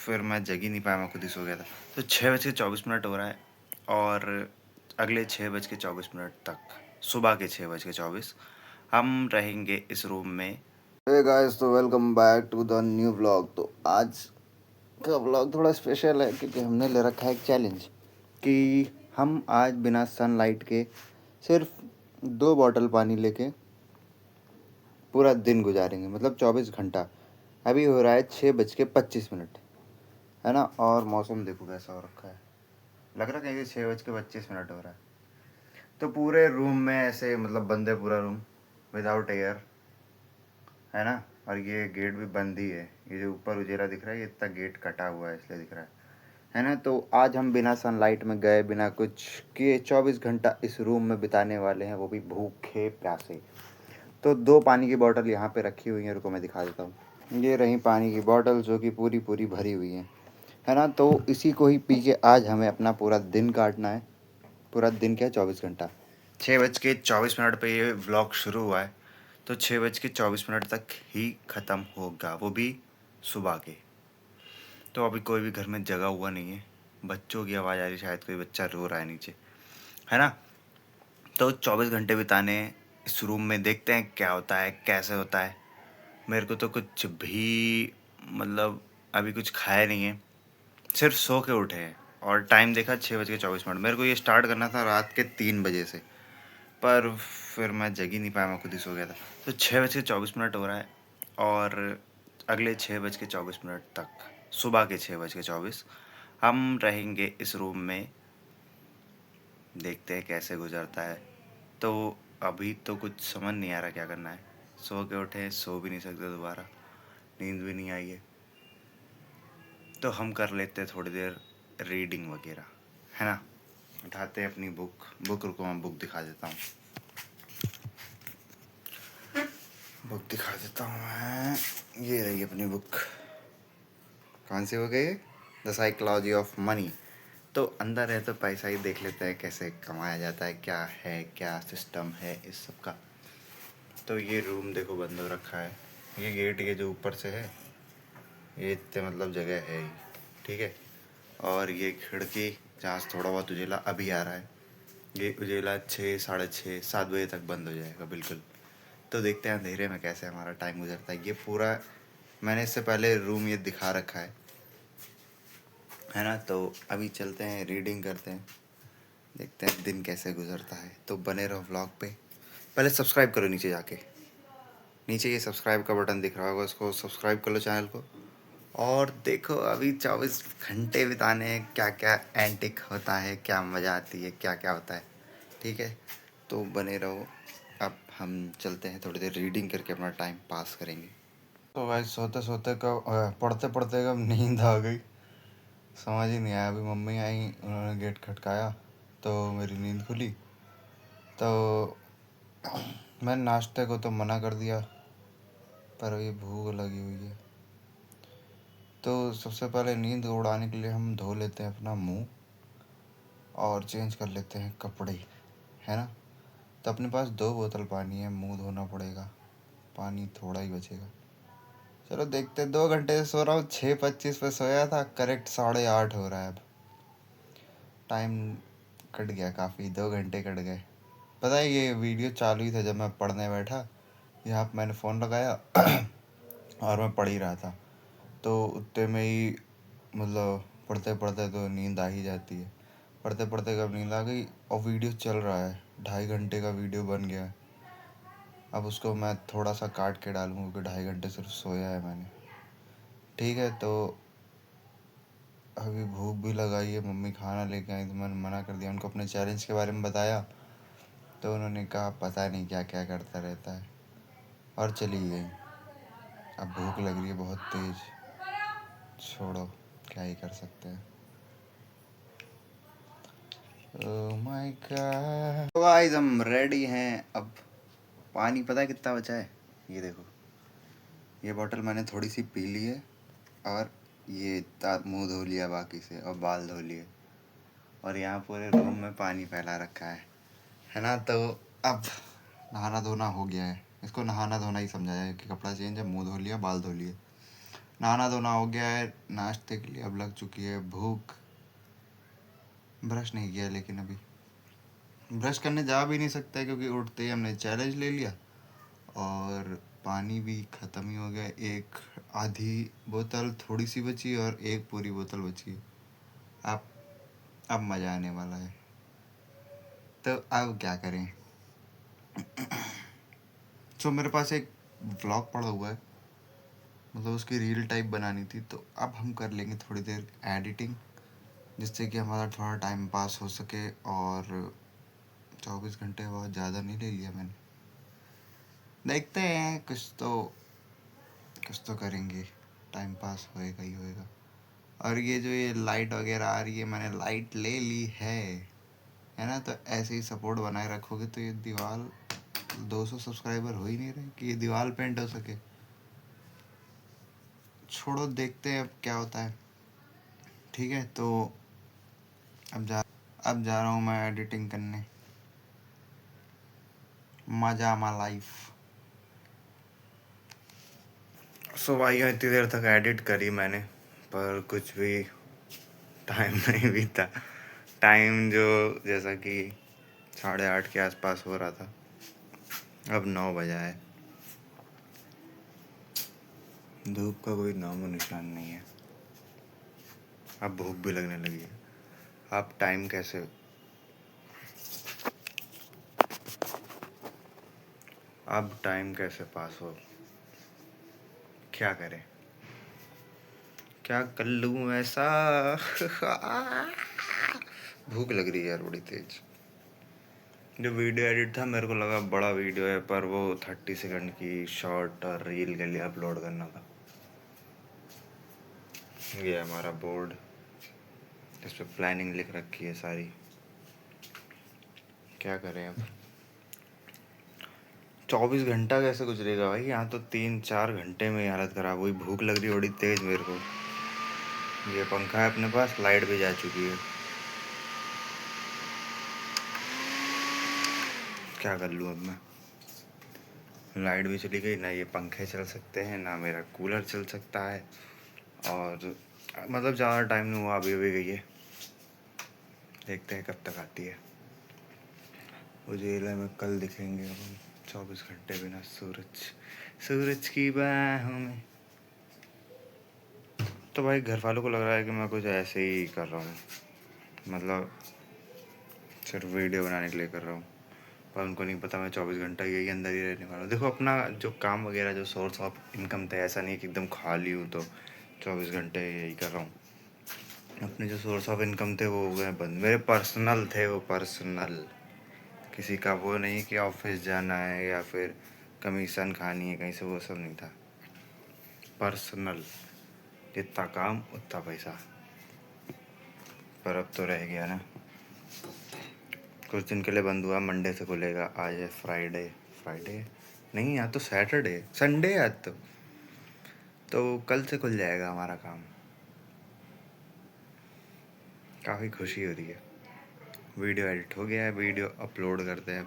फिर मैं जग ही नहीं पाया, मैं खुद ही सो गया था। तो 6:24 हो रहा है और अगले 6:24 तक, सुबह के 6:24 हम रहेंगे इस रूम में। हे गाइस, तो welcome back to the new vlog. तो आज का व्लॉग थोड़ा स्पेशल है क्योंकि हमने ले रखा है एक चैलेंज कि हम आज बिना सनलाइट के सिर्फ 2 बॉटल पानी लेके पूरा दिन गुजारेंगे, मतलब 24 घंटा। अभी हो रहा है 6:25, है ना। और मौसम देखो कैसा हो रखा है, लग रहा है कि 6:25 हो रहा है। तो पूरे रूम में ऐसे मतलब बंद है पूरा रूम, विदाउट एयर, है ना। और ये गेट भी बंद ही है, ये जो ऊपर उजेला दिख रहा है ये इतना गेट कटा हुआ है इसलिए दिख रहा है ना। तो आज हम बिना सनलाइट में गए, बिना कुछ किए 24 घंटा इस रूम में बिताने वाले हैं, वो भी भूखे प्यासे। तो 2 पानी की बोतल यहाँ पे रखी हुई हैं, रुको मैं दिखा देता हूँ। ये रही पानी की बोतल जो कि पूरी पूरी भरी हुई है ना। तो इसी को ही पी के आज हमें अपना पूरा दिन काटना है। पूरा दिन क्या, 24 घंटा। 6:24 पे ये व्लॉग शुरू हुआ है, तो 6:24 तक ही ख़त्म होगा, वो भी सुबह के। तो अभी कोई भी घर में जगा हुआ नहीं है, बच्चों की आवाज़ आ रही है, शायद कोई बच्चा रो रहा है नीचे, है ना। तो 24 घंटे बिताने इस रूम में, देखते हैं क्या होता है कैसे होता है। मेरे को तो कुछ भी मतलब अभी कुछ खाया नहीं है, सिर्फ सो के उठे हैं और टाइम देखा 6:24। मेरे को ये स्टार्ट करना था रात के 3 बजे से, पर फिर मैं जग ही नहीं पाया, मैं खुद ही सो गया था। तो 6:24 हो रहा है और अगले 6:24 तक, सुबह के 6:24 हम रहेंगे इस रूम में। देखते हैं कैसे गुजरता है। तो अभी तो कुछ समझ नहीं आ रहा क्या करना है। सो के उठे, सो भी नहीं सकते दोबारा, नींद भी नहीं आई है, तो हम कर लेते हैं थोड़ी देर रीडिंग वगैरह, है ना। उठाते हैं अपनी बुक रुको मैं बुक दिखा देता हूँ। बुक दिखा देता हूँ मैं, ये रही अपनी बुक। कौन सी हो गई, द साइकोलॉजी ऑफ मनी। तो अंदर है तो पैसा ही देख लेते हैं कैसे कमाया जाता है, क्या है, क्या सिस्टम है इस सब का। तो ये रूम देखो बंद हो रखा है, ये गेट ये जो ऊपर से है ये इतने मतलब जगह है ही, ठीक है। और ये खिड़की जहाँ से थोड़ा बहुत उजेला अभी आ रहा है, ये उजेला 6, 6:30, 7 बजे तक बंद हो जाएगा बिल्कुल। तो देखते हैं अंधेरे में कैसे हमारा टाइम गुजरता है। ये पूरा मैंने इससे पहले रूम ये दिखा रखा है ना। तो अभी चलते हैं, रीडिंग करते हैं, देखते हैं दिन कैसे गुजरता है। तो बने रहो व्लॉग पे। पहले सब्सक्राइब करो, नीचे जाके, नीचे ये सब्सक्राइब का बटन दिख रहा होगा, उसको सब्सक्राइब कर लो चैनल को। और देखो अभी 24 घंटे बिताने हैं, क्या क्या एंटिक होता है, क्या मज़ा आती है, क्या क्या होता है, ठीक है। तो बने रहो। अब हम चलते हैं, थोड़ी देर रीडिंग करके अपना टाइम पास करेंगे। तो भाई सोते सोते कब, पढ़ते पढ़ते कब नींद आ गई, समझ ही नहीं आया। अभी मम्मी आई, उन्होंने गेट खटकाया तो मेरी नींद खुली। तो मैंने नाश्ते को तो मना कर दिया, पर अभी भूख लगी हुई है। तो सबसे पहले नींद को उड़ाने के लिए हम धो लेते हैं अपना मुंह और चेंज कर लेते हैं कपड़े, है ना। तो अपने पास 2 बोतल पानी है, मुंह धोना पड़ेगा, पानी थोड़ा ही बचेगा। चलो देखते, 2 घंटे से सो रहा हूँ, 6:25 पे सोया था, करेक्ट 8:30 हो रहा है अब। टाइम कट गया काफ़ी, 2 घंटे कट गए। पता है ये वीडियो चालू ही था जब मैं पढ़ने बैठा, यहाँ पे मैंने फ़ोन लगाया और मैं पढ़ ही रहा था। तो उतने में ही मतलब पढ़ते पढ़ते तो नींद आ ही जाती है। पढ़ते पढ़ते कब नींद आ गई और वीडियो चल रहा है, 2.5 घंटे का वीडियो बन गया है। अब उसको मैं थोड़ा सा काट के डालूँगा क्योंकि 2.5 घंटे सिर्फ सोया है मैंने, ठीक है। तो अभी भूख भी लगाई है, मम्मी खाना लेके आई तो मैंने मना कर दिया, उनको अपने चैलेंज के बारे में बताया तो उन्होंने कहा पता नहीं क्या क्या करता रहता है, और चली गई। अब भूख लग रही है बहुत तेज़, छोड़ो क्या ही कर सकते हैं। ओह माय गॉड, तो गाइस हम रेडी हैं। अब पानी पता है कितना बचा है, ये देखो, ये बोतल मैंने थोड़ी सी पी ली है और ये मुंह धो लिया बाकी से और बाल धो लिए, और यहाँ पूरे रूम में पानी फैला रखा है ना। तो अब नहाना धोना हो गया है, इसको नहाना धोना ही समझा जाए कि कपड़ा चेंज है, मुंह धो लिया, बाल धो लिए। नहाना धोना हो गया है, नाश्ते के लिए अब लग चुकी है भूख। ब्रश नहीं किया लेकिन अभी ब्रश करने जा भी नहीं सकता क्योंकि उठते ही हमने चैलेंज ले लिया और पानी भी ख़त्म ही हो गया। एक आधी बोतल थोड़ी सी बची और एक पूरी बोतल बची है। अब मज़ा आने वाला है। तो अब क्या करें। तो मेरे पास एक व्लॉग पड़ा हुआ है, मतलब उसकी रील टाइप बनानी थी, तो अब हम कर लेंगे थोड़ी देर एडिटिंग, जिससे कि हमारा थोड़ा टाइम पास हो सके। और 24 घंटे बहुत ज़्यादा नहीं ले लिया मैंने। देखते हैं, कुछ तो करेंगे, टाइम पास होएगा ही होएगा। और ये लाइट वगैरह आ रही है, मैंने लाइट ले ली है ना। तो ऐसे ही सपोर्ट बनाए रखोगे तो ये दीवार 200 सब्सक्राइबर हो ही नहीं रहे कि ये दीवार पेंट हो सके। छोड़ो, देखते हैं अब क्या होता है। ठीक है, तो अब जा रहा हूँ मैं एडिटिंग करने। मजा मा लाइफ। सो भाई इतनी देर तक एडिट करी मैंने, पर कुछ भी टाइम नहीं बीता। टाइम जो जैसा कि 8:30 के आसपास हो रहा था, अब 9 बजा है। धूप का कोई नामो निशान नहीं है। अब भूख भी लगने लगी है। अब टाइम कैसे पास हो, क्या करें, क्या कर लूँ ऐसा। भूख लग रही है यार बड़ी तेज। जो वीडियो एडिट था मेरे को लगा बड़ा वीडियो है, पर वो 30 सेकंड की शॉर्ट और रील के लिए अपलोड करना था। ये है हमारा बोर्ड, इस पर प्लानिंग लिख रखी है सारी। क्या करें अब। 24 घंटा कैसे गुजरेगा भाई, यहाँ तो 3-4 घंटे में हालत ख़राब हुई। भूख लग रही है बड़ी तेज़ मेरे को। ये पंखा है अपने पास, लाइट भी जा चुकी है। क्या कर लूँ अब मैं। लाइट भी चली गई, ना ये पंखे चल सकते हैं, ना मेरा कूलर चल सकता है। और मतलब ज़्यादा टाइम नहीं हुआ, अभी गई है। देखते हैं कब तक आती है। उजेला में कल दिखेंगे अब हम, 24 घंटे बिना सूरज की बाहों में। तो भाई घर वालों को लग रहा है कि मैं कुछ ऐसे ही कर रहा हूँ, मतलब सिर्फ वीडियो बनाने के लिए कर रहा हूँ, पर उनको नहीं पता मैं 24 घंटा यही अंदर ही रहने वाला हूँ। देखो अपना जो काम वगैरह जो सोर्स ऑफ इनकम था, ऐसा नहीं कि एकदम खाली हूँ तो 24 घंटे यही कर रहा हूँ। अपने जो सोर्स ऑफ इनकम थे वो हो गए बंद, मेरे पर्सनल थे वो, पर्सनल। किसी का वो नहीं कि ऑफिस जाना है या फिर कमीशन खानी है कहीं से, वो सब नहीं था। पर्सनल, जितना काम उतना पैसा। पर अब तो रह गया ना, कुछ दिन के लिए बंद हुआ, मंडे से खुलेगा। आज है फ्राइडे नहीं, आज तो सैटरडे, संडे आज तो कल से खुल जाएगा हमारा काम। काफ़ी खुशी हो रही है। वीडियो एडिट हो गया है, वीडियो अपलोड करते हैं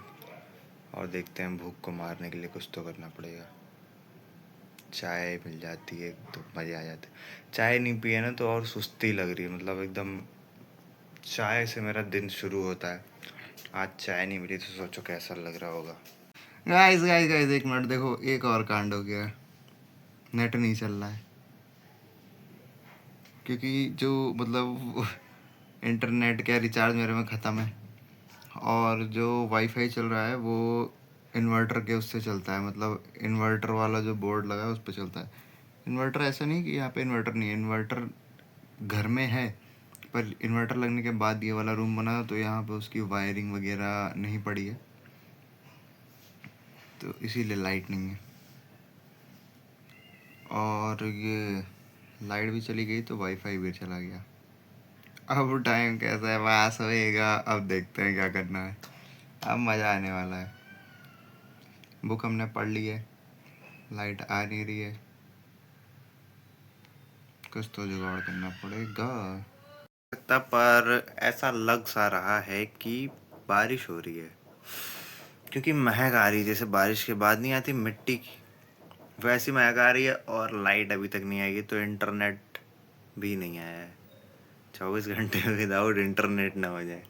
और देखते हैं। भूख को मारने के लिए कुछ तो करना पड़ेगा। चाय मिल जाती है तो मज़े आ जाते। चाय नहीं पिए ना तो और सुस्ती लग रही है, मतलब एकदम चाय से मेरा दिन शुरू होता है। आज चाय नहीं मिली तो सोचो कैसा लग रहा होगा। गाइस 1 मिनट, देखो एक और कांड हो गया है। नेट नहीं चल रहा है क्योंकि जो मतलब इंटरनेट का रिचार्ज मेरे में ख़त्म है, और जो वाईफाई चल रहा है वो इन्वर्टर के उससे चलता है, मतलब इन्वर्टर वाला जो बोर्ड लगा है उस पर चलता है। इन्वर्टर ऐसा नहीं कि यहाँ पे इन्वर्टर नहीं है, इन्वर्टर घर में है, पर इन्वर्टर लगने के बाद ये वाला रूम बना तो यहाँ पे उसकी वायरिंग वगैरह नहीं पड़ी है, तो इसीलिए लाइट नहीं है। और ये लाइट भी चली गई तो वाईफाई भी चला गया। अब टाइम कैसा है पास होएगा, अब देखते हैं क्या करना है। अब मज़ा आने वाला है। बुक हमने पढ़ ली है, लाइट आ नहीं रही है, कुछ तो जुगाड़ करना पड़ेगा। पर ऐसा लग सा रहा है कि बारिश हो रही है, क्योंकि महक आ रही है जैसे बारिश के बाद नहीं आती मिट्टी की, वैसी महक आ रही है और लाइट अभी तक नहीं आई है, तो इंटरनेट भी नहीं आया है। 24 घंटे विदाउट इंटरनेट ना हो जाए।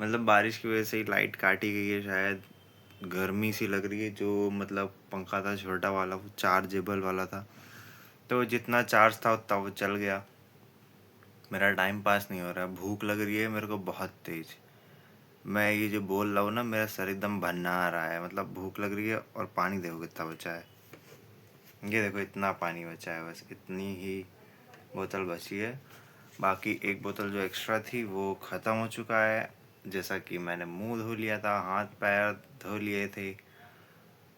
मतलब बारिश की वजह से ही लाइट काटी गई है शायद। गर्मी सी लग रही है। जो मतलब पंखा था छोटा वाला, वो चार्जेबल वाला था, तो जितना चार्ज था उतना वो चल गया। मेरा टाइम पास नहीं हो रहा। भूख लग रही है मेरे को बहुत तेज। मैं ये जो बोल रहा हूँ ना, मेरा सर एकदम भन्ना आ रहा है। मतलब भूख लग रही है। और पानी देखो कितना बचा है। ये देखो इतना पानी बचा है, बस इतनी ही बोतल बची है। बाकी एक बोतल जो एक्स्ट्रा थी वो ख़त्म हो चुका है। जैसा कि मैंने मुंह धो लिया था, हाथ पैर धो लिए थे,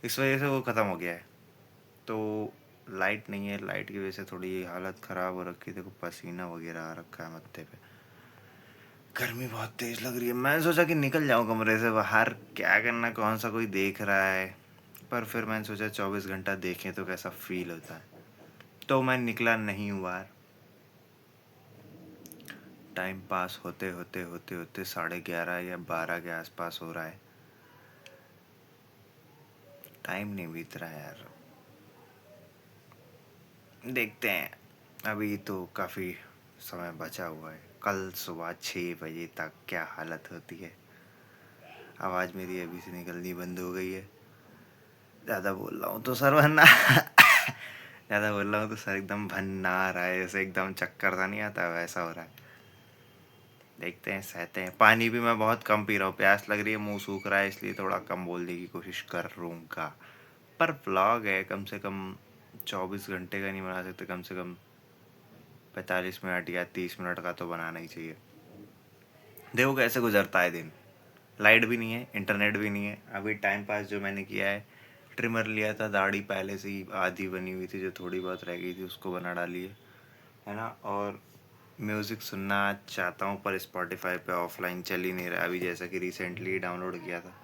इस वजह से वो ख़त्म हो गया है। तो लाइट नहीं है, लाइट की वजह से थोड़ी हालत ख़राब हो रखी है। देखो पसीना वगैरह आ रखा है मत्थे पे। गर्मी बहुत तेज़ लग रही है। मैंने सोचा कि निकल जाऊँ कमरे से बाहर, क्या करना, कौन सा कोई देख रहा है। पर फिर मैंने सोचा 24 घंटा देखें तो कैसा फील होता है, तो मैं निकला नहीं हूँ बाहर। टाइम पास होते होते होते होते 11:30 या 12 के आसपास हो रहा है। टाइम नहीं बीत रहा है यार। देखते हैं, अभी तो काफ़ी समय बचा हुआ है। कल सुबह 6 बजे तक क्या हालत होती है। आवाज़ मेरी अभी से निकलनी बंद हो गई है। ज़्यादा बोल रहा हूँ तो सर भन्ना ज़्यादा बोल रहा हूँ तो सर एकदम भन्ना आ रहा है, जैसे एकदम चक्कर सा नहीं आता वैसा हो रहा है। देखते हैं, सहते हैं। पानी भी मैं बहुत कम पी रहा हूँ, प्यास लग रही है, मुंह सूख रहा है, इसलिए थोड़ा कम बोलने की कोशिश कर लूँगा। पर व्लॉग है, कम से कम 24 घंटे का नहीं बना सकते, कम से कम 45 मिनट या 30 मिनट का तो बनाना ही चाहिए। देखो कैसे गुजरता है दिन। लाइट भी नहीं है, इंटरनेट भी नहीं है। अभी टाइम पास जो मैंने किया है, ट्रिमर लिया था, दाढ़ी पहले से ही आधी बनी हुई थी, जो थोड़ी बहुत रह गई थी उसको बना डाली है ना। और म्यूज़िक सुनना चाहता हूँ, पर स्पॉटिफाई पे ऑफलाइन चल ही नहीं रहा। अभी जैसा कि रिसेंटली डाउनलोड किया था,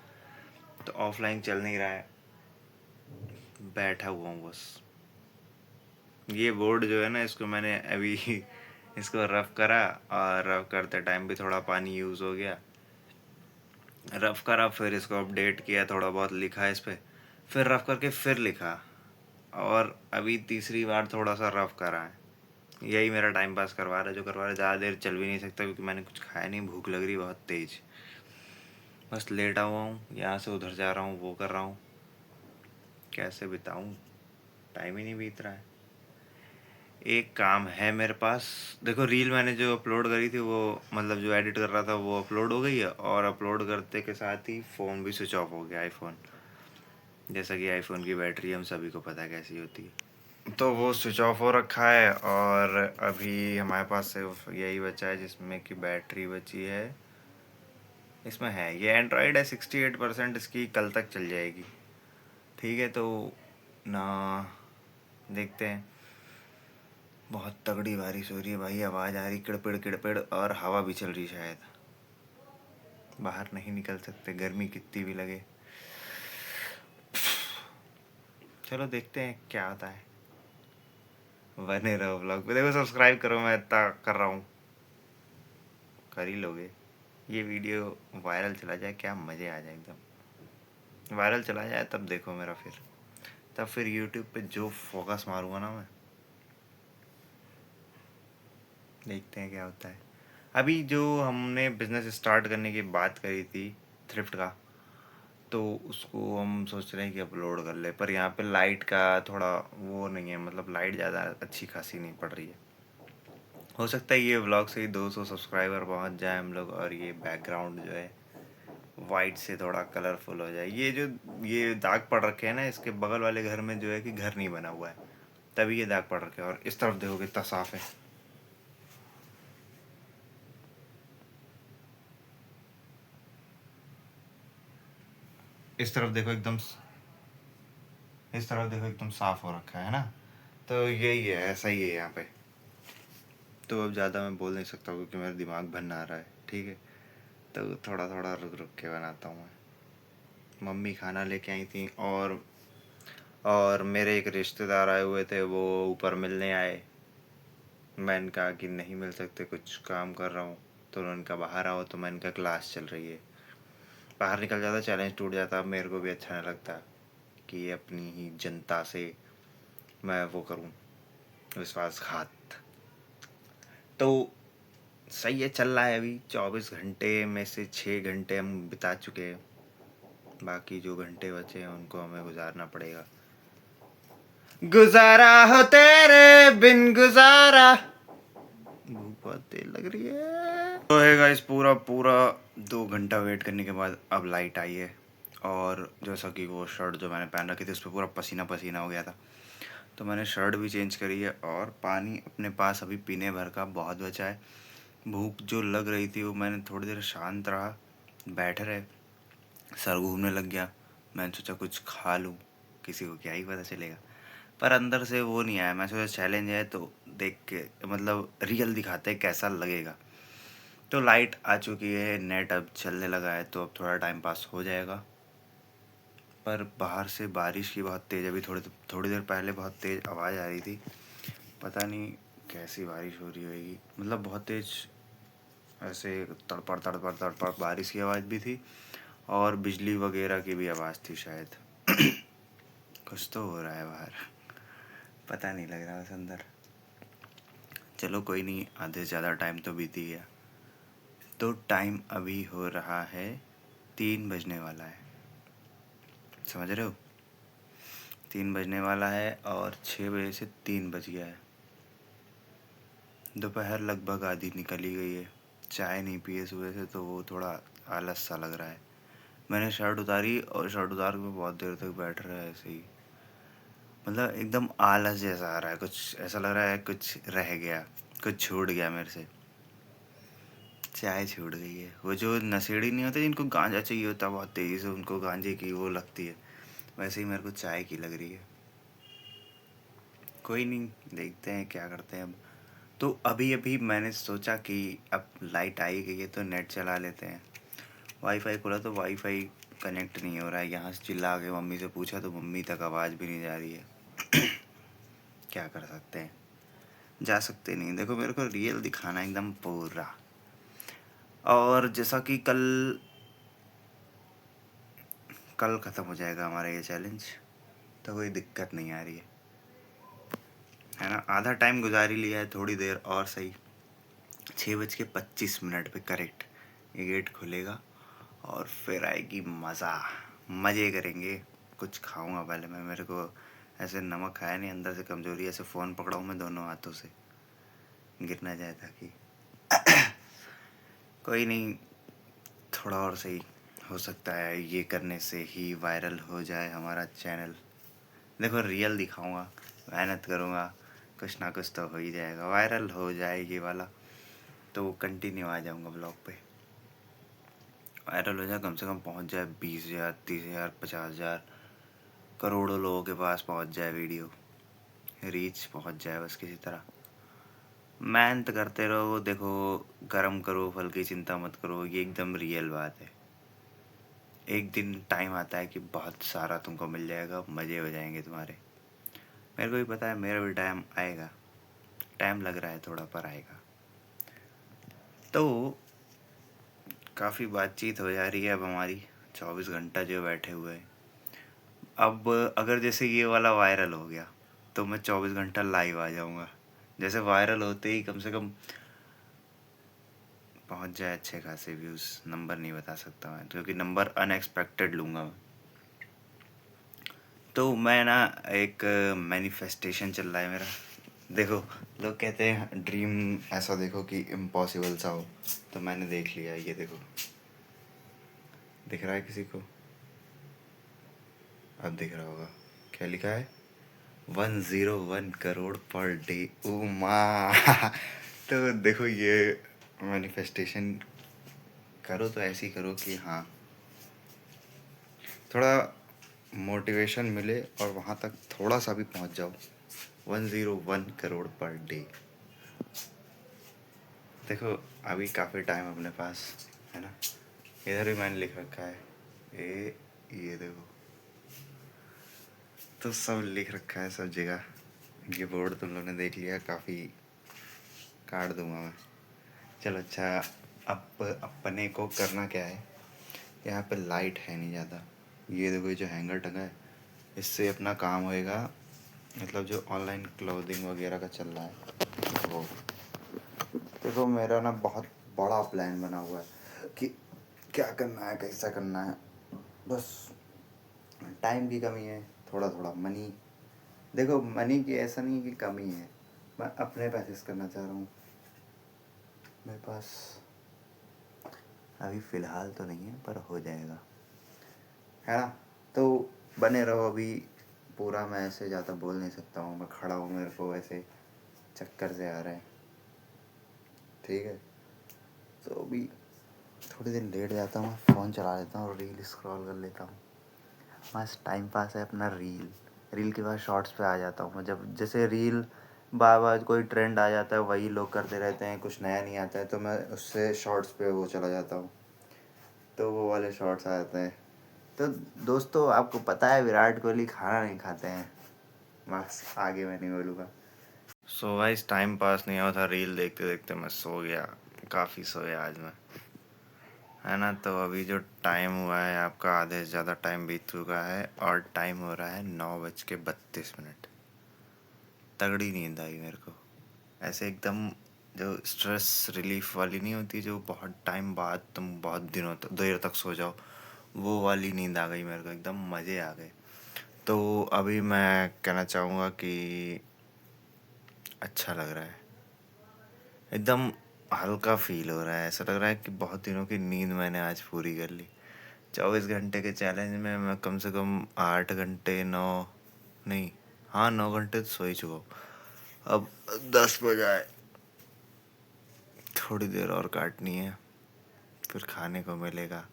तो ऑफलाइन चल नहीं रहा है। बैठा हुआ हूँ बस। ये बोर्ड जो है ना, इसको मैंने अभी इसको रफ़ करा, और रफ़ करते टाइम भी थोड़ा पानी यूज़ हो गया। रफ़ करा, फिर इसको अपडेट किया, थोड़ा बहुत लिखा इस पे, फिर रफ़ करके फिर लिखा, और अभी तीसरी बार थोड़ा सा रफ़ करा है। यही मेरा टाइम पास करवा रहा है, जो करवा रहा है। ज़्यादा देर चल भी नहीं सकता क्योंकि मैंने कुछ खाया नहीं, भूख लग रही बहुत तेज़। बस लेटा हुआ हूँ, यहाँ से उधर जा रहा हूँ, वो कर रहा हूँ। कैसे बिताऊँ, टाइम ही नहीं बीत रहा है। एक काम है मेरे पास। देखो रील मैंने जो अपलोड करी थी, वो मतलब जो एडिट कर रहा था वो अपलोड हो गई है, और अपलोड करते के साथ ही फ़ोन भी स्विच ऑफ हो गया आईफोन। जैसा कि आईफोन की बैटरी हम सभी को पता है कैसी होती है। तो वो स्विच ऑफ हो रखा है, और अभी हमारे पास सिर्फ यही बचा है जिसमें कि बैटरी बची है। इसमें है, ये एंड्रॉयड है, 68%। इसकी कल तक चल जाएगी। ठीक है, तो ना, देखते हैं। बहुत तगड़ी बारिश हो रही है भाई, आवाज़ आ रही किड़पिड़ किड़पिड़, और हवा भी चल रही शायद। बाहर नहीं निकल सकते, गर्मी कितनी भी लगे। चलो देखते हैं क्या होता है। बने रहो व्लॉग पे। देखो सब्सक्राइब करो, मैं इतना कर रहा हूँ, कर ही लोगे। ये वीडियो वायरल चला जाए, क्या मज़े आ जाए एकदम। वायरल चला जाए तब देखो मेरा, फिर तब फिर यूट्यूब पे जो फोकस मारूंगा ना मैं। देखते हैं क्या होता है। अभी जो हमने बिज़नेस स्टार्ट करने की बात करी थी, थ्रिफ्ट का, तो उसको हम सोच रहे हैं कि अपलोड कर ले। पर यहाँ पे लाइट का थोड़ा वो नहीं है, मतलब लाइट ज़्यादा अच्छी खासी नहीं पड़ रही है। हो सकता है ये व्लॉग से ही 200 सब्सक्राइबर पहुँच जाए हम लोग, और ये बैकग्राउंड जो है वाइट से थोड़ा कलरफुल हो जाए। ये जो ये दाग पड़ रखे हैं ना, इसके बगल वाले घर में जो है कि घर नहीं बना हुआ है, तभी ये दाग पड़ रखे हैं। और इस तरफ देखो कितना साफ है। इस तरफ देखो एकदम, इस तरफ देखो एकदम साफ हो रखा है ना। तो यही है, ऐसा ही है यहाँ पे। तो अब ज़्यादा मैं बोल नहीं सकता क्योंकि मेरा दिमाग भरना आ रहा है। ठीक है, तो थोड़ा थोड़ा रुक रुक के बनाता हूँ मैं। मम्मी खाना लेके आई थी, और मेरे एक रिश्तेदार आए हुए थे, वो ऊपर मिलने आए। मैंने कहा कि नहीं मिल सकते, कुछ काम कर रहा हूँ। तो उन्होंने कहा बाहर आओ, तो मैंने कहा क्लास चल रही है। बाहर निकल जाता, चैलेंज टूट जाता। अब मेरे को भी अच्छा नहीं लगता कि अपनी ही जनता से मैं वो करूं विश्वासघात। तो सही है, चल रहा है। अभी 24 घंटे में से 6 घंटे हम बिता चुके हैं, बाकी जो घंटे बचे हैं उनको हमें गुजारना पड़ेगा। गुजारा हो तेरे बिन गुजारा। भूख बहुत तेज लग रही है। तो है गाइस, पूरा 2 घंटा वेट करने के बाद अब लाइट आई है, और जैसा कि वो शर्ट जो मैंने पहन रखी थी उस पर पूरा पसीना पसीना हो गया था, तो मैंने शर्ट भी चेंज करी है। और पानी अपने पास अभी पीने भर का बहुत बचा है। भूख जो लग रही थी वो मैंने थोड़ी देर शांत रहा, बैठे रहे, सर घूमने लग गया। मैंने सोचा कुछ खा लूँ, किसी को क्या ही पता चलेगा, पर अंदर से वो नहीं आया। मैं सोचा चैलेंज है तो देख के मतलब रियल दिखाते हैं कैसा लगेगा। तो लाइट आ चुकी है, नेट अब चलने लगा है, तो अब थोड़ा टाइम पास हो जाएगा। पर बाहर से बारिश की बहुत तेज़, अभी थोड़ी देर पहले बहुत तेज़ आवाज़ आ रही थी। पता नहीं कैसी बारिश हो रही होगी, मतलब बहुत तेज़ ऐसे तड़पड़ तड़पड़ तड़पड़ बारिश की आवाज़ भी थी, और बिजली वगैरह की भी आवाज़ थी शायद। कुछ तो हो रहा है बाहर, पता नहीं लग रहा बस अंदर। चलो कोई नहीं, आधे से ज़्यादा टाइम तो बीत ही गया। तो टाइम अभी हो रहा है 3 बजने वाला है, समझ रहे हो? 3 बजने वाला है, और 6 बजे से 3 बज गया है। दोपहर लगभग आधी निकल ही गई है। चाय नहीं पिए सुबह से, तो वो थोड़ा आलस सा लग रहा है। मैंने शर्ट उतारी, और शर्ट उतार के बहुत देर तक बैठ रहा है ऐसे ही, मतलब एकदम आलस जैसा आ रहा है। कुछ ऐसा लग रहा है कुछ रह गया, कुछ छूट गया मेरे से। चाय छूट गई है। वो जो नशेड़ी नहीं होते जिनको गांजा चाहिए होता बहुत तेज़ी से, उनको गांजे की वो लगती है, वैसे ही मेरे को चाय की लग रही है। कोई नहीं, देखते हैं क्या करते हैं अब। तो अभी अभी मैंने सोचा कि अब लाइट आई गई है तो नेट चला लेते हैं। वाईफाई खोला तो वाईफाई कनेक्ट नहीं हो रहा है। यहाँ से चिल्ला के मम्मी से पूछा तो मम्मी तक आवाज़ भी नहीं जा रही है। क्या कर सकते हैं, जा सकते नहीं। देखो मेरे को रियल दिखाना एकदम पूरा। और जैसा कि कल कल ख़त्म हो जाएगा हमारा ये चैलेंज, तो कोई दिक्कत नहीं आ रही है ना। आधा टाइम गुजार ही लिया है, थोड़ी देर और सही। 6:25 पे करेक्ट ये गेट खुलेगा, और फिर आएगी मज़ा। मज़े करेंगे। कुछ खाऊंगा पहले मैं, मेरे को ऐसे नमक खाया नहीं, अंदर से कमज़ोरी, ऐसे फ़ोन पकड़ा हूँ मैं दोनों हाथों से, गिर ना जाए ताकि। कोई नहीं, थोड़ा और सही हो सकता है, ये करने से ही वायरल हो जाए हमारा चैनल। देखो रियल दिखाऊंगा, मेहनत करूँगा, कुछ ना कुछ तो हो ही जाएगा। वायरल हो जाए ये वाला तो कंटिन्यू आ जाऊँगा ब्लॉग पे। वायरल हो जाए, कम से कम पहुँच जाए 20,000, 30,000, 50,000, करोड़ों लोगों के पास पहुँच जाए वीडियो, रीच पहुँच जाए बस किसी तरह। मेहनत करते रहो, देखो कर्म करो फल की चिंता मत करो, ये एकदम रियल बात है। एक दिन टाइम आता है कि बहुत सारा तुमको मिल जाएगा, मज़े हो जाएंगे तुम्हारे। मेरे को भी पता है मेरा भी टाइम आएगा, टाइम लग रहा है थोड़ा पर आएगा। तो काफ़ी बातचीत हो जा रही है अब हमारी, 24 घंटा जो बैठे हुए हैं। अब अगर जैसे ये वाला वायरल हो गया तो मैं 24 घंटा लाइव आ जाऊँगा। जैसे वायरल होते ही कम से कम पहुंच जाए अच्छे खासे व्यूज़। नंबर नहीं बता सकता मैं, क्योंकि नंबर अनएक्सपेक्टेड लूँगा मैं। तो मैं ना एक मैनिफेस्टेशन चल रहा है मेरा। देखो लोग कहते हैं ड्रीम ऐसा देखो कि इम्पॉसिबल सा हो, तो मैंने देख लिया। ये देखो, दिख रहा है किसी को? अब दिख रहा होगा। क्या लिखा है? 101 करोड़ पर डे। ओ माँ। तो देखो ये मैनिफेस्टेशन करो तो ऐसी करो कि हाँ थोड़ा मोटिवेशन मिले, और वहाँ तक थोड़ा सा भी पहुँच जाओ। 101 करोड़ पर डे। देखो अभी काफ़ी टाइम अपने पास है ना। इधर भी मैंने लिख रखा है ये देखो, तो सब लिख रखा है सब जगह। ये बोर्ड तुम लोगों ने देख लिया, काफ़ी काट दूंगा मैं। चलो अच्छा, अब अपने को करना क्या है, यहाँ पे लाइट है नहीं ज़्यादा। ये देखो ये जो हैंगर टंगा है, इससे अपना काम होएगा, मतलब जो ऑनलाइन क्लोथिंग वगैरह का चल रहा है वो। देखो मेरा ना बहुत बड़ा प्लान बना हुआ है कि क्या करना है, कैसा करना है। बस टाइम की कमी है, थोड़ा थोड़ा मनी। देखो मनी की ऐसा नहीं कि कमी है, मैं अपने पैसे से करना चाह रहा हूँ। मेरे पास अभी फ़िलहाल तो नहीं है, पर हो जाएगा, है ना। तो बने रहो। अभी पूरा मैं ऐसे ज़्यादा बोल नहीं सकता हूँ, मैं खड़ा हूँ, मेरे को ऐसे चक्कर से आ रहे हैं, ठीक है। तो अभी थोड़ी देर लेट जाता हूँ, फ़ोन चला लेता हूँ और रील स्क्रॉल कर लेता हूँ। बस टाइम पास है अपना। रील के बाद शॉर्ट्स पे आ जाता हूँ मैं। जब जैसे रील बार बार कोई ट्रेंड आ जाता है, वही लोग करते रहते हैं, कुछ नया नहीं आता है, तो मैं उससे शॉर्ट्स पे वो चला जाता हूँ, तो वो वाले शॉर्ट्स आ जाते हैं। तो दोस्तों आपको पता है विराट कोहली खाना नहीं खाते हैं। बस आगे मैं नहीं बोलूँगा। सो गाइस टाइम पास नहीं हुआ था, रील देखते देखते मैं सो गया, काफ़ी सोया आज मैं, है ना। तो अभी जो टाइम हुआ है आपका, आधे से ज़्यादा टाइम बीत चुका है और टाइम हो रहा है 9:32। तगड़ी नींद आई मेरे को, ऐसे एकदम जो स्ट्रेस रिलीफ वाली नहीं होती, जो बहुत टाइम बाद तुम बहुत दिनों तक देर तक सो जाओ, वो वाली नींद आ गई मेरे को, एकदम मज़े आ गए। तो अभी मैं कहना चाहूँगा कि अच्छा लग रहा है, एकदम हल्का फील हो रहा है। ऐसा लग रहा है कि बहुत दिनों की नींद मैंने आज पूरी कर ली। 24 घंटे के चैलेंज में मैं कम से कम 8 घंटे, 9 नहीं, हाँ 9 घंटे तो सो ही चुका हूँ। अब 10 बजाए, थोड़ी देर और काटनी है, फिर खाने को मिलेगा।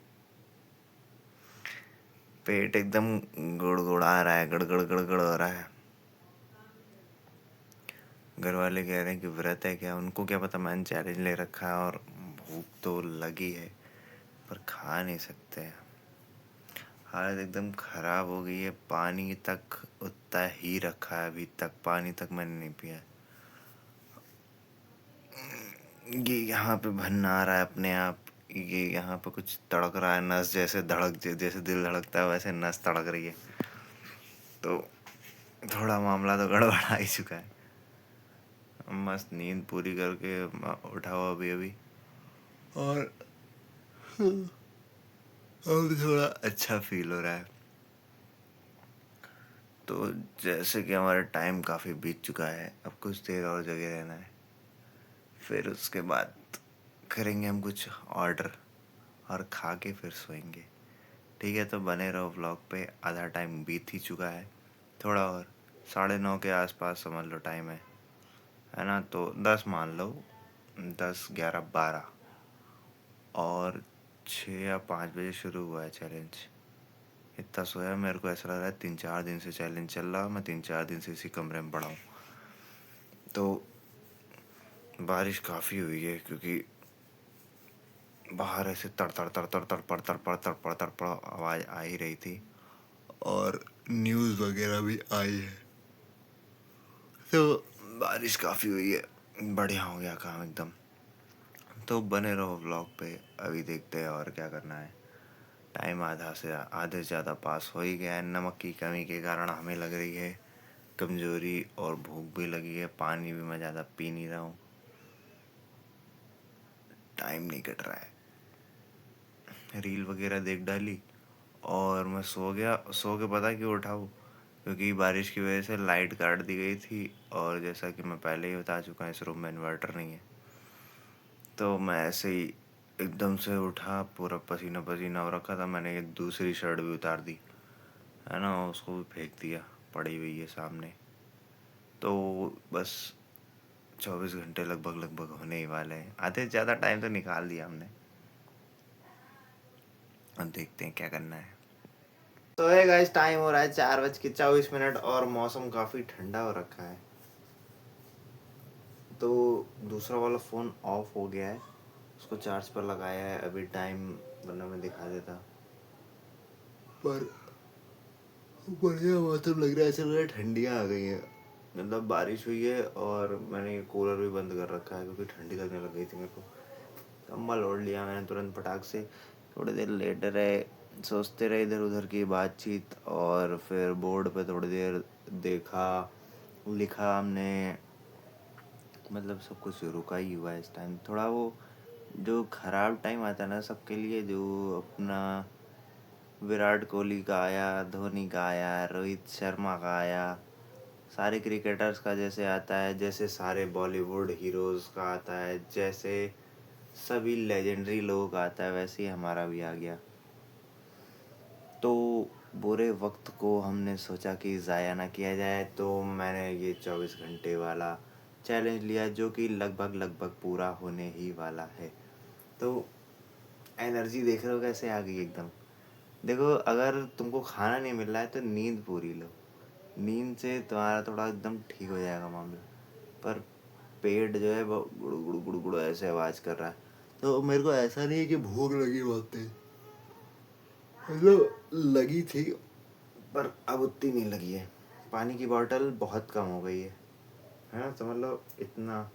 पेट एकदम गुड़गुड़ा रहा है, गड़गड़ गड़गड़ हो रहा है। घर वाले कह रहे हैं कि व्रत है क्या, उनको क्या पता मैंने चैलेंज ले रखा है और भूख तो लगी है, पर खा नहीं सकते हैं। हालत एकदम ख़राब हो गई है, पानी तक उतना ही रखा है, अभी तक पानी तक मैंने नहीं पिया है। ये यहाँ पे भन आ रहा है अपने आप, ये यहाँ पे कुछ तड़क रहा है, नस जैसे जैसे दिल धड़कता है वैसे नस तड़क रही है। तो थोड़ा मामला तो गड़बड़ा ही चुका है। मस्त नींद पूरी करके उठा हुआ अभी अभी, और अब थोड़ा अच्छा फील हो रहा है। तो जैसे कि हमारा टाइम काफ़ी बीत चुका है, अब कुछ देर और जगह रहना है, फिर उसके बाद करेंगे हम कुछ ऑर्डर और खा के फिर सोएंगे, ठीक है। तो बने रहो व्लॉग पे, आधा टाइम बीत ही चुका है, थोड़ा और 9:30 के आसपास समझ लो टाइम है ना। तो 10 मान लो, 10, 11, 12 और 6 या 5 बजे शुरू हुआ है चैलेंज। इतना सोया, मेरे को ऐसा लग रहा है 3-4 दिन से चैलेंज चल रहा है, मैं 3-4 दिन से इसी कमरे में पड़ा हूँ। तो बारिश काफ़ी हुई है, क्योंकि बाहर ऐसे तड़ तड़ तड़ तड़ तड़ तड़ तड़ तड़ तड़ तड़ तड़ आवाज़ आ ही रही थी, और न्यूज़ वगैरह भी आई है। तो बारिश काफ़ी हुई है, बढ़िया हो गया काम एकदम। तो बने रहो व्लॉग पे, अभी देखते हैं और क्या करना है। टाइम आधे से ज़्यादा पास हो ही गया है। नमक की कमी के कारण हमें लग रही है कमज़ोरी, और भूख भी लगी है, पानी भी मैं ज़्यादा पी नहीं रहा हूँ, टाइम नहीं कट रहा है। रील वगैरह देख डाली और मैं सो गया। सो के पता क्यों उठा हूँ, क्योंकि बारिश की वजह से लाइट काट दी गई थी, और जैसा कि मैं पहले ही बता चुका हूँ, इस रूम में इन्वर्टर नहीं है। तो मैं ऐसे ही एकदम से उठा, पूरा पसीना पसीना हो रखा था, मैंने ये दूसरी शर्ट भी उतार दी, है ना, उसको भी फेंक दिया, पड़ी हुई है सामने। तो बस 24 घंटे लगभग होने ही वाले हैं, आधे से ज़्यादा टाइम तो निकाल दिया हमने। अब देखते हैं क्या करना है। तो है गाइस, टाइम हो रहा है 4:24 और मौसम काफ़ी ठंडा हो रखा है। तो दूसरा वाला फ़ोन ऑफ हो गया है, उसको चार्ज पर लगाया है अभी टाइम, वरना मैं दिखा देता। पर बढ़िया मौसम लग रहा है, ऐसा लग रहा है ठंडियाँ आ गई हैं, मतलब बारिश हुई है, और मैंने कूलर भी बंद कर रखा है क्योंकि ठंडी लगने लग गई थी मेरे को। कंबल ओढ़ लिया मैंने तुरंत फटाक से, थोड़ी देर लेटे रहे, सोचते रहे इधर उधर की बातचीत, और फिर बोर्ड पे थोड़ी देर देखा, लिखा हमने। मतलब सब कुछ रुका ही हुआ है इस टाइम। थोड़ा वो जो ख़राब टाइम आता है ना सबके लिए, जो अपना विराट कोहली का आया, धोनी का आया, रोहित शर्मा का आया, सारे क्रिकेटर्स का जैसे आता है, जैसे सारे बॉलीवुड हीरोज़ का आता है, जैसे सभी लेजेंडरी लोगों का आता है, वैसे ही हमारा भी आ गया। तो बुरे वक्त को हमने सोचा कि ज़ाया ना किया जाए, तो मैंने ये 24 घंटे वाला चैलेंज लिया, जो कि लगभग लगभग पूरा होने ही वाला है। तो एनर्जी देख रहे हो कैसे आ गई एकदम। देखो, अगर तुमको खाना नहीं मिल रहा है तो नींद पूरी लो, नींद से तुम्हारा थोड़ा एकदम ठीक हो जाएगा मामला। पर पेट जो है वो गुड़ु गुड़ु गुड़ु गुड़ु ऐसे आवाज़ कर रहा है। तो मेरे को ऐसा नहीं है कि भूख लगी बहुत है, मतलब लगी थी पर अब उतनी नहीं लगी है। पानी की बोतल बहुत कम हो गई है ना, समझ लो इतना।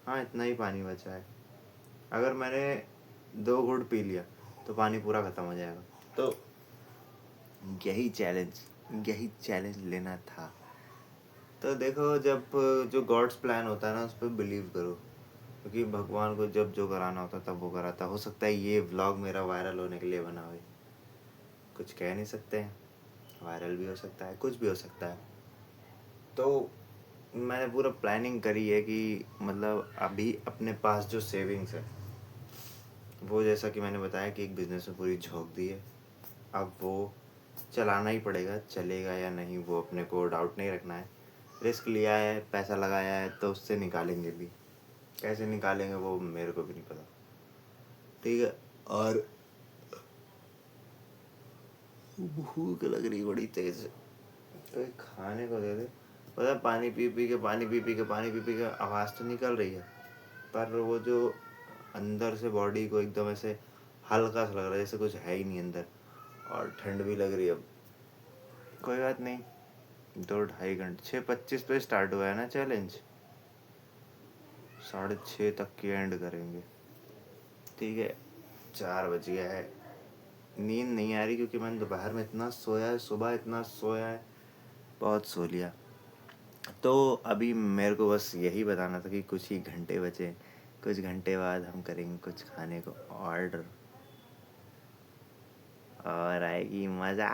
हाँ, इतना ही पानी बचा है। अगर मैंने 2 घूंट पी लिया तो पानी पूरा ख़त्म हो जाएगा। तो यही चैलेंज लेना था। तो देखो, जब जो गॉड्स प्लान होता है ना, उस पर बिलीव करो, क्योंकि भगवान को जब जो कराना होता है तब वो कराता। हो सकता है ये व्लॉग मेरा वायरल होने के लिए बना हो, कुछ कह नहीं सकते हैं, वायरल भी हो सकता है, कुछ भी हो सकता है। तो मैंने पूरा प्लानिंग करी है कि मतलब अभी अपने पास जो सेविंग्स है, वो जैसा कि मैंने बताया कि एक बिज़नेस में पूरी झोंक दी है। अब वो चलाना ही पड़ेगा, चलेगा या नहीं वो अपने को डाउट नहीं रखना है। रिस्क लिया है, पैसा लगाया है, तो उससे निकालेंगे भी। कैसे निकालेंगे वो मेरे को भी नहीं पता, ठीक है। और भूख लग रही बड़ी तेज, कोई खाने को दे दे। पता है, पानी पी पी के आवाज़ तो निकल रही है, पर वो जो अंदर से बॉडी को एकदम ऐसे हल्का सा लग रहा है जैसे कुछ है ही नहीं अंदर, और ठंड भी लग रही है। अब कोई बात नहीं, 2 ढाई घंटे, 6:25 पे स्टार्ट हुआ है ना चैलेंज, 6:30 तक की एंड करेंगे, ठीक है। 4 बज गया है, नींद नहीं आ रही क्योंकि मैंने दोपहर में इतना सोया है, सुबह इतना सोया है, बहुत सो लिया। तो अभी मेरे को बस यही बताना था कि कुछ ही घंटे बचे, कुछ घंटे बाद हम करेंगे कुछ खाने को ऑर्डर, और आएगी मज़ा।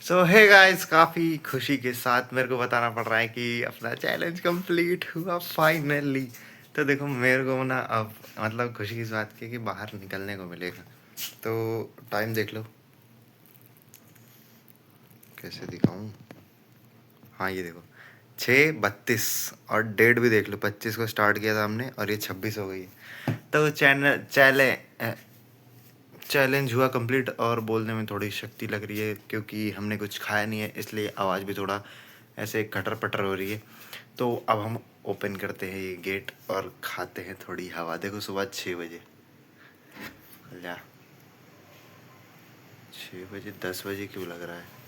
सो हे गाइस, काफ़ी खुशी के साथ मेरे को बताना पड़ रहा है कि अपना चैलेंज कंप्लीट हुआ फाइनली। तो देखो, मेरे को ना अब मतलब खुशी की इस बात की कि बाहर निकलने को मिलेगा। तो टाइम देख लो, कैसे दिखाऊं। हाँ, ये देखो 6:32, और डेट भी देख लो, 25 को स्टार्ट किया था हमने और ये 26 हो गई है। तो चैलेंज हुआ कंप्लीट, और बोलने में थोड़ी शक्ति लग रही है क्योंकि हमने कुछ खाया नहीं है, इसलिए आवाज़ भी थोड़ा ऐसे कटर पटर हो रही है। तो अब हम ओपन करते हैं ये गेट और खाते हैं थोड़ी हवा। देखो, सुबह 6 बजे, या 6 बजे, 10 बजे क्यों लग रहा है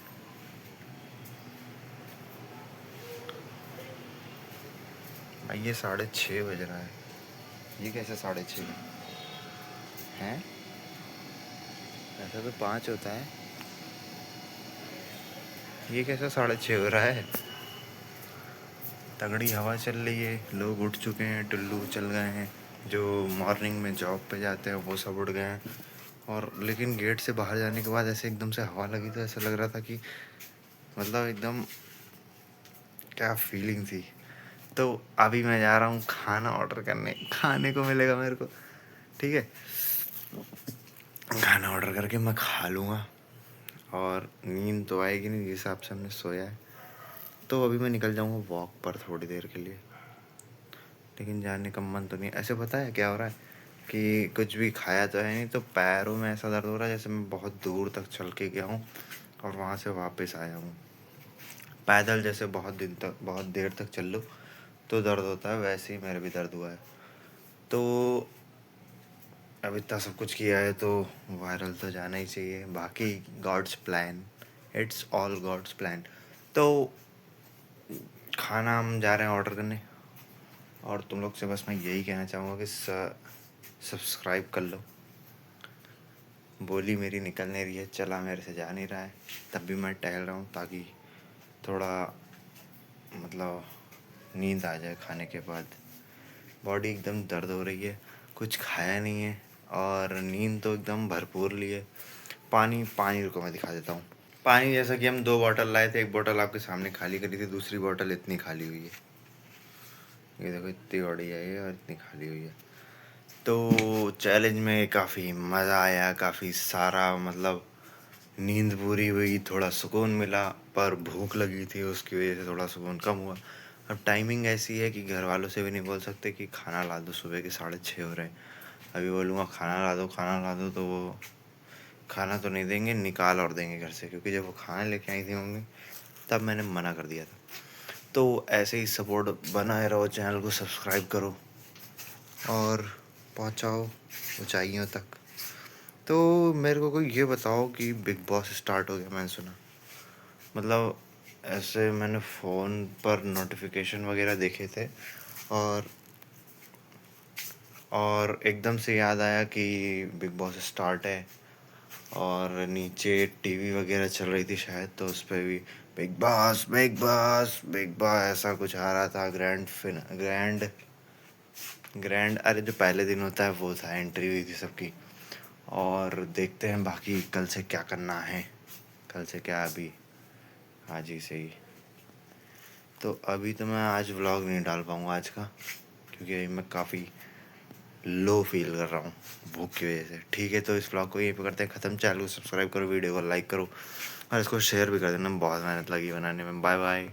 भाई, ये 6:30 बज रहा है। ये कैसे 6:30 हैं? ऐसा तो 5 होता है, ये कैसा 6:30 हो रहा है। तगड़ी हवा चल रही है, लोग उठ चुके हैं, टुल्लू चल गए हैं, जो मॉर्निंग में जॉब पे जाते हैं वो सब उठ गए हैं। और लेकिन गेट से बाहर जाने के बाद ऐसे एकदम से हवा लगी तो ऐसा लग रहा था कि मतलब एकदम क्या फीलिंग थी। तो अभी मैं जा रहा हूँ खाना ऑर्डर करने, खाने को मिलेगा मेरे को, ठीक है। खाना ऑर्डर करके मैं खा लूँगा, और नींद तो आएगी नहीं जिस हिसाब से हमने सोया है। तो अभी मैं निकल जाऊँगा वॉक पर थोड़ी देर के लिए, लेकिन जाने का मन तो नहीं। ऐसे पता है क्या हो रहा है कि कुछ भी खाया तो है नहीं, तो पैरों में ऐसा दर्द हो रहा है जैसे मैं बहुत दूर तक चल के गया हूँ और वहाँ से वापस आया हूँ। पैदल जैसे बहुत देर तक चल लो तो दर्द होता है, वैसे ही मेरा भी दर्द हुआ है। तो अब इतना सब कुछ किया है तो वायरल तो जाना ही चाहिए। बाकी God's plan, it's all God's plan. तो खाना हम जा रहे हैं ऑर्डर करने, और तुम लोग से बस मैं यही कहना चाहूँगा कि सब्सक्राइब कर लो, बोली मेरी निकल नहीं रही है, चला मेरे से जा नहीं रहा है, तब भी मैं टहल रहा हूँ ताकि थोड़ा मतलब नींद आ जाए खाने के बाद। बॉडी एकदम दर्द हो रही है, कुछ खाया नहीं है और नींद तो एकदम भरपूर ली है। पानी रुको मैं दिखा देता हूँ। पानी जैसा कि हम 2 बॉटल लाए थे, 1 बॉटल आपके सामने खाली करी थी, दूसरी बॉटल इतनी खाली हुई है। ये देखो इतनी बड़ी है ये और इतनी खाली हुई है। तो चैलेंज में काफ़ी मज़ा आया, काफ़ी सारा मतलब नींद पूरी हुई, थोड़ा सुकून मिला, पर भूख लगी थी उसकी वजह से थोड़ा सुकून कम हुआ। अब टाइमिंग ऐसी है कि घर वालों से भी नहीं बोल सकते कि खाना ला दो, सुबह के 6:30 हो रहे हैं। अभी बोलूँगा खाना ला दो तो वो खाना तो नहीं देंगे, निकाल और देंगे घर से, क्योंकि जब वो खाना लेके आई थी मम्मी तब मैंने मना कर दिया था। तो ऐसे ही सपोर्ट बनाए रहो, चैनल को सब्सक्राइब करो और पहुंचाओ ऊंचाइयों तक। तो मेरे को कोई ये बताओ कि बिग बॉस स्टार्ट हो गया, मैंने सुना। मतलब ऐसे मैंने फ़ोन पर नोटिफिकेशन वगैरह देखे थे और एकदम से याद आया कि बिग बॉस स्टार्ट है और नीचे टीवी वगैरह चल रही थी शायद, तो उस पर भी big boss big boss big boss ऐसा कुछ आ रहा था। ग्रैंड अरे जो पहले दिन होता है वो था, एंट्री हुई थी सबकी। और देखते हैं बाकी कल से क्या करना है, कल से क्या अभी आज ही से ही। तो अभी तो मैं आज व्लॉग नहीं डाल पाऊँगा आज का, क्योंकि अभी मैं काफ़ी लो फील कर रहा हूँ भूख की वजह से। ठीक है, तो इस व्लॉग को यहीं पे करते हैं ख़त्म। चैनल को सब्सक्राइब करो, वीडियो को लाइक करो और इसको शेयर भी कर देना, बहुत मेहनत लगी बनाने में। Bye bye.